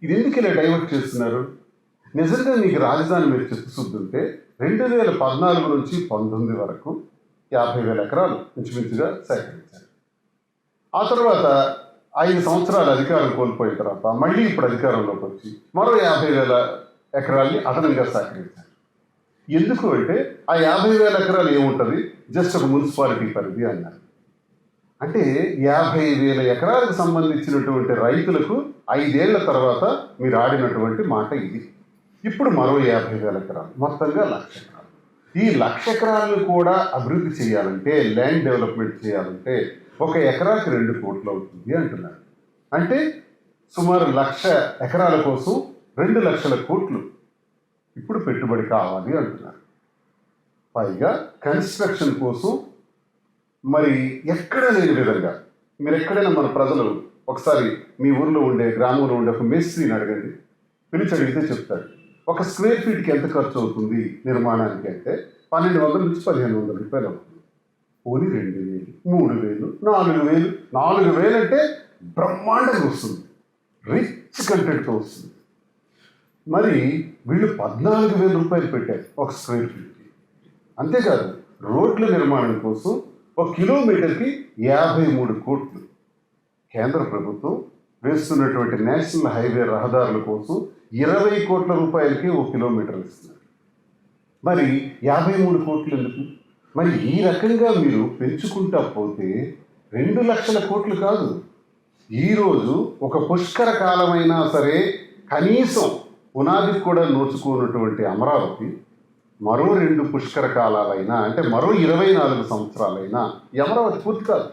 ఇది ఎందుకు ఇలా డైవర్ట్ చేస్తున్నారు? నిజంగా మీకు రాజధాని మీరు చిత్తశుద్ధి 2014 నుంచి 19 వరకు 50,000 ఎకరాలు ఇంచుమించుగా సేకరించారు. ఆ తర్వాత 5 సంవత్సరాలు అధికారం కోల్పోయిన తర్వాత మళ్ళీ ఇప్పుడు అధికారంలోకి వచ్చి మరో 50,000 ఎకరాల్ని అదనంగా సేకరించారు. ఎందుకు అంటే ఆ 50,000 ఎకరాలు ఏముంటుంది? జస్ట్ ఒక మున్సిపాలిటీ పరిధి అన్నారు. అంటే 50,000 ఎకరాలకు సంబంధించినటువంటి రైతులకు 5 ఏళ్ల తర్వాత మీరు ఆడినటువంటి మాట ఇది. ఇప్పుడు మరో 50,000 ఎకరాలు, మొత్తంగా 1,00,000 ఎకరాలు. ఈ 1,00,000 ఎకరాలను కూడా అభివృద్ధి చేయాలంటే, ల్యాండ్ డెవలప్మెంట్ చేయాలంటే 1 ఎకరాకి 2 కోట్లు అవుతుంది అంటున్నారు. అంటే సుమారు 1,00,000 ఎకరాల కోసం 2,00,000 కోట్లు ఇప్పుడు పెట్టుబడి కావాలి అంటున్నారు. పైగా కన్స్ట్రక్షన్ కోసం మరి ఎక్కడ లేని విధంగా, మీరు ఎక్కడైనా మన ప్రజలు ఒకసారి మీ ఊర్లో ఉండే, గ్రామంలో ఉండే ఒక మేస్త్రిని అడగండి, పిలిచి అడిగితే చెప్తాడు. 1 స్క్వేర్ ఫీట్కి ఎంత ఖర్చు అవుతుంది నిర్మాణానికి అంటే 1,200 నుంచి 1,500 రూపాయలు అవుతుంది. పోనీ 2,000, 3,000, 4,000. 4,000 అంటే బ్రహ్మాండంగా వస్తుంది, రిచ్ కంటెంట్తో వస్తుంది. మరి వీళ్ళు 14,000 రూపాయలు పెట్టారు 1 స్క్వేర్ ఫీట్కి. అంతేకాదు రోడ్ల నిర్మాణం కోసం 1 కిలోమీటర్కి 53 కోట్లు. కేంద్ర ప్రభుత్వం వేస్తున్నటువంటి నేషనల్ హైవే రహదారుల కోసం 20 కోట్ల రూపాయలకి 1 కిలోమీటర్ ఇస్తున్నారు. మరి 53 కోట్లు ఎందుకు? మరి ఈ రకంగా మీరు పెంచుకుంటా పోతే 2,00,000 కోట్లు కాదు. ఈరోజు ఒక పుష్కర కాలమైనా సరే కనీసం పునాదికి కూడా నోచుకున్నటువంటి అమరావతి మరో 2 పుష్కర కాలాలైనా, అంటే మరో 24 సంవత్సరాలైనా ఈ అమరావతి పూర్తి కాదు.